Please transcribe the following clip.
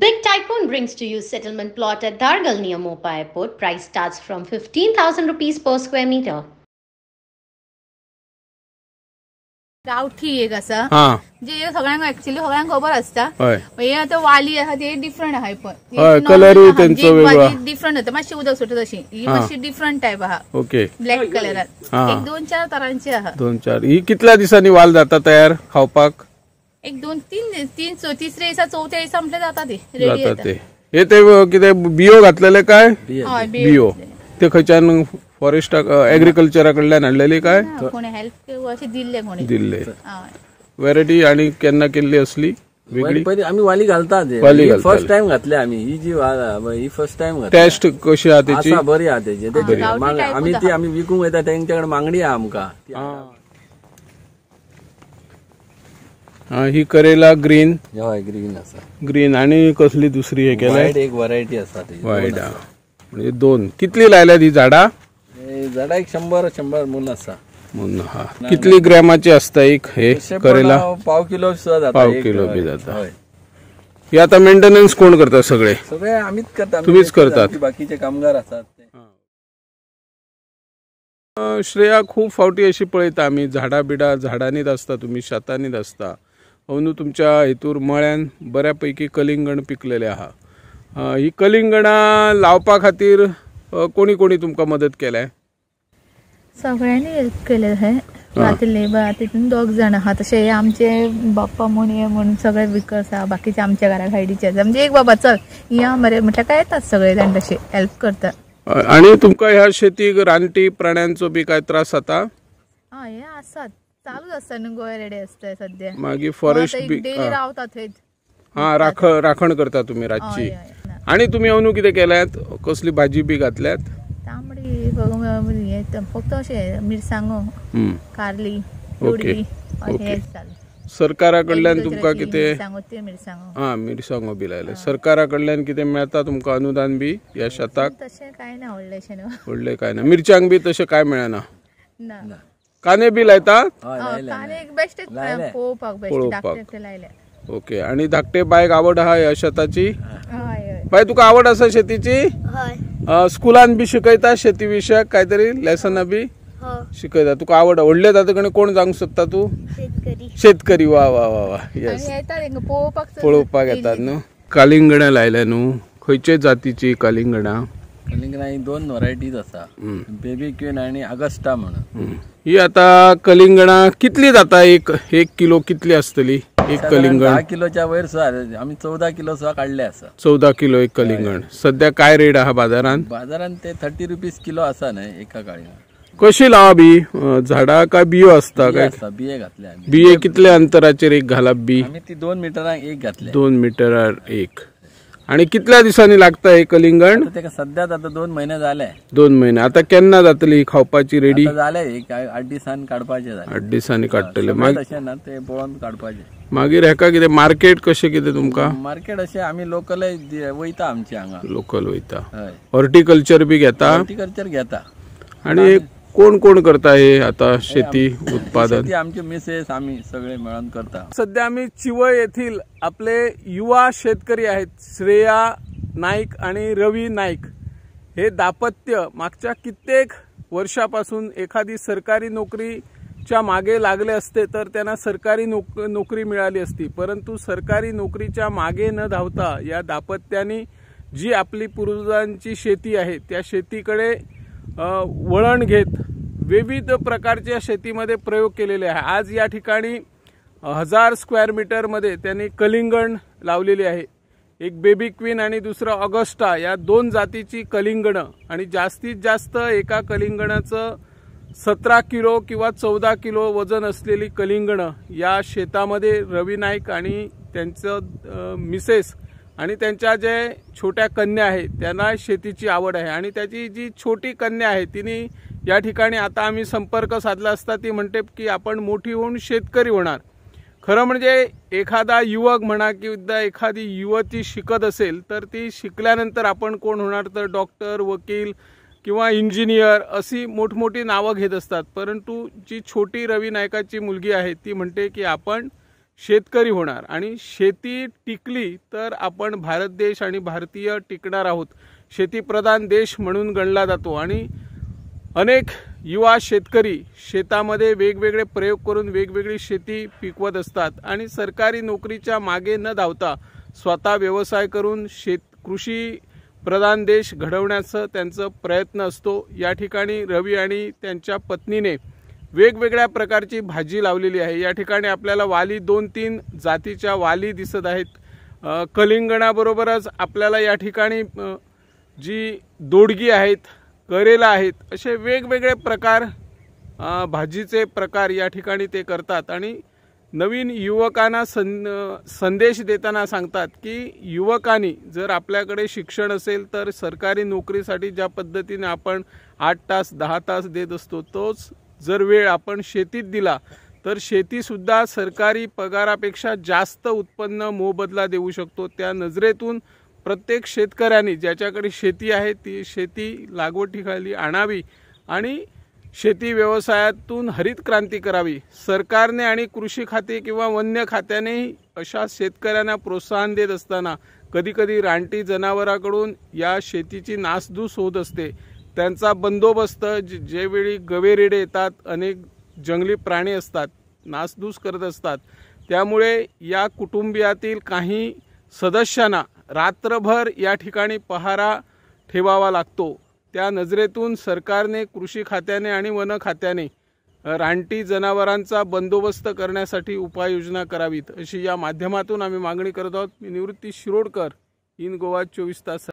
Big Tycoon brings to you settlement plot at Dargal near Mopa Airport. Price starts from 15,000 rupees per square meter. गावठी एक असा हां जे सगळ्यांक actually सगळ्यांक खबर असता हय हे आता वाली आहा ते डिफरंट आहा पण हय कलरूय तेंचो वेगळो डिफरंट होता मातशी उदक सुटत अशी ही मातशी डिफरंट टाइप आहा ओके ब्लॅक कलरात एक दोन चार तरांची आहा दोन चार ही कितल्या दिसांनी वाल जाता तयार खावपाक एक दोन तीन तिसऱ्या दिसा चौथ्या दिसा म्हटलं जाता ते रेडी जाता जाता ते हे ते कितें बियो घातलेले काय हय बियो ते खंयच्यान फॉरेस्ट एग्रीकल्चरा कडल्यान हाडलेली काय कोणी हेल्प अशी दिल्ले कोणी दिल्ले व्हेरायटी आणि केन्ना केल्ली असली वेगळी पयली आम्ही वाली घालतात वाली घालतात. फर्स्ट टाइम घातले आम्ही ही जी ही फर्स्ट टाइम टेस्ट कशी आहा त्याची आसा बरी आहा तेजी आम्ही ती आम्ही विकूंक वयता तेंच्याकडे मागणी आहा आमकां ही करेला ग्रीन हय ग्रीन आसा ग्रीन आणि कसली दुसरी हे केल्या वायट एक व्हरायटी आसा तेजी वायट म्हणजे दोन कितली लायल्यात ही झाडां झाडा एक 100 मूल आसा म्हणून हा कितली ग्रॅमाची असता एक हे करेला पाव किलो सुद्धा जाता पाव किलो बी जाता हे आता मेंटेनन्स कोण करता सगळे सगळे आम्हीच करता तुम्हीच करतात बाकीचे कामगार असतात श्रेया खूप फावटी अशी पळयता आमी झाडांनीच असता तुम्ही शेतांनीच असता अंदू तुमच्या हेतूर मळ्यान बऱ्यापैकी कलिंगण पिकलेले आहा ही कलिंगणां लावपा खातीर कोणी कोणी तुमकां मदत केल्या सगळ्यांनी हेल्प केले आहे तितून 2 जण आहात तसे आमचे बाप्पा म्हणून सगळे विकर्स आहा बाकीचे आमच्या घरा सायडीचे आसा म्हणजे एक बाबा चल या मरे म्हटल्यार काय येतात सगळे जाण तसे हेल्प करतात आणि तुमकां ह्या शेतीक रानटी प्राण्यांचो बी काय त्रास जाता हे आसात चालूच असता न्हू गोंय रेडी असता सध्या मागीर फॉरेस्ट बी डेली रावतात थंय राखण करता तुम्ही रातची आणि तुम्ही अंदू कितें केल्यात कसली भाजी बी घातल्यात तांबडी फक्त अशें मिरसांगो कारली ओके सरकारा कडल्यान तुमकां कितें मिरसांगो बी लायले सरकारा कडल्यान कितें मेळता तुमकां अनुदान बी ह्या शेताक तशें कांय ना व्हडलें कांय ना मिरच्यांक बी तशें कांय मेळना कांदे बी लायता पळोवपाक ओके आणि धाकटे बायक आवड आहा ह्या शेताची बाय तुका आवड आसा शेतीची स्कुलान बी शिकयता शेती विशयक काहीतरी लेसना बी शिकयता तुका आवड व्हडले जातकणे कोण जावंक शकता तू शेतकरी वा वा वा वा यस पळोवपाक येतात न्हू कलिंगणां लायल्या न्हू खंयचे जातीची कलिंगणां कलिंगणां 2 व्हरायटीज आसा बेबी क्वीन आणि अगस्टा म्हणून ही आता कलिंगणां कितली जाता एक किलो कितली असतली एक कलिंगण 10 किलोच्या वयर सुद्धा आम्ही 14 किलो सुद्धा काढले आसा 14 किलो एक कलिंगण सध्या काय रेट आहा बाजारात ते 30 रुपीज किलो आसा न्हय एका काळी कशी लावा बी झाडा काय बियो असता काय बिये घातल्या बिये कितल्या अंतराचेर एक घाला बी आम्ही ती 2 मिटरांक एक घातले 2 मिटरार एक आणि कितल्या दिसांनी लागता हे कलिंगण सध्या आता 2 महिने झाले 2 महिने आता केन्ना जातली खावपाची रेडी झाले 8 दिसांनी काडपाचे 8 दिसांनी काडटले मागीर ते पळोवन काडपाचे मागीर हेका कितें मार्केट कशें कितें तुमकां मार्केट अशें आमी लोकल वयता आमचे हांगा लोकल वयता हॉर्टिकल्चर बी घेता हॉर्टिकल्चर घेता आणि कोण कोण करता हे आता शेती उत्पादन आमचे मिसेस आम्ही सगळे मिळून करता सध्या आम्ही चिवळ येथील आपले युवा शेतकरी आहेत श्रेया नाईक आणि रवी नाईक हे दाम्पत्य मागच्या कित्येक वर्षापासून एखादी सरकारी नोकरीच्या मागे लागले असते तर त्यांना सरकारी नोकरी मिळाली असती परंतु सरकारी नोकरीच्या मागे न धावता या दाम्पत्याने जी आपली पूर्वजांची शेती आहे त्या शेतीकडे वळण घेत विविध प्रकारच्या शेतीमध्ये प्रयोग केलेले आहे आज या ठिकाणी 1000 स्क्वेअर मीटर मध्ये त्यांनी कलिंगण लावलेली आहे एक बेबी क्वीन आणि दुसरा ऑगस्टा या 2 जातीची कलिंगण आणि जास्तीत जास्त एका कलिंगणाचं 17 किलो किंवा 14 किलो वजन असलेली कलिंगण या शेतामध्ये रवी नाईक आणि त्यांचं मिसेस आणि त्यांच्या जे छोट्या कन्या आहेत त्यांना शेतीची आवड आहे आणि त्याची जी छोटी कन्या आहे तिने या ठिकाणी आता आम्ही संपर्क साधला असता ती म्हणते की आपण मोठी होऊन शेतकरी होणार खरं म्हणजे एखादा युवक म्हणा किंवा एखादी युवती शिकत असेल तर ती शिकल्यानंतर आपण कोण होणार तर डॉक्टर वकील किंवा इंजिनियर अशी मोठमोठी नावं घेत असतात परंतु जी छोटी रवी नाईकाची मुलगी आहे ती म्हणते की आपण शेतकरी होणार आणि शेती टिकली तर आपण भारत देश आणि भारतीय टिकणार आहोत. शेतीप्रधान देश म्हणून गणला जातो आणि अनेक युवा शेतकरी शेतामध्ये वेगवेगळे प्रयोग करून वेगवेगळी शेती पिकवत असतात आणि सरकारी नोकरीच्या मागे न धावता स्वतः व्यवसाय करून कृषी प्रधान देश घडवण्याचा त्यांचा प्रयत्न असतो. या ठिकाणी रवी आणि त्यांच्या पत्नीने वेगवेगळ्या प्रकारची भाजी लावलेली आहे. या ठिकाणी आपल्याला वाली 2-3 जातीच्या वाली दिसत आहेत. कलिंगणाबरोबरच आपल्याला या ठिकाणी जी दोडगी आहेत, करेला आहेत, असे वेगवेगळे प्रकार भाजीचे प्रकार या ठिकाणी ते करतात आणि नवीन युवकांना संदेश देताना सांगतात की युवकांनी जर आपल्याकडे शिक्षण असेल तर सरकारी नोकरीसाठी ज्या पद्धतीने आपण 8 तास 10 तास देत असतो तोच जर वेळ आपण शेतीत दिला तर शेतीसुद्धा सरकारी पगारापेक्षा जास्त उत्पन्न मोबदला देऊ शकतो. त्या नजरेतून प्रत्येक शेतकऱ्यांनी ज्याच्याकडे शेती आहे ती शेती लागवडीखाली आणावी आणि शेती व्यवसायातून हरित क्रांती करावी. सरकारने आणि कृषी खाते किंवा वन्य खात्याने अशा शेतकऱ्यांना प्रोत्साहन देत असताना कधीकधी रानटी जनावरांकडून या शेतीची नासधूस होत असते. त्यांचा बंदोबस्त ज्यावेळी गवेरेडे येतात, अनेक जंगली प्राणी असतात, नासधूस करत असतात. त्यामुळे या कुटुंबियातील काही सदस्यांना रात्रभर या ठिकाणी पहारा ठेवावा लागतो. त्या नजरेतून सरकारने, कृषी खात्याने आणि वन खात्याने रानटी जनावरांचा बंदोबस्त करण्यासाठी उपाययोजना करावीत अशी या माध्यमातून आम्ही मागणी करत आहोत. मी निवृत्ती शिरोडकर, इन गोवा 24 तास.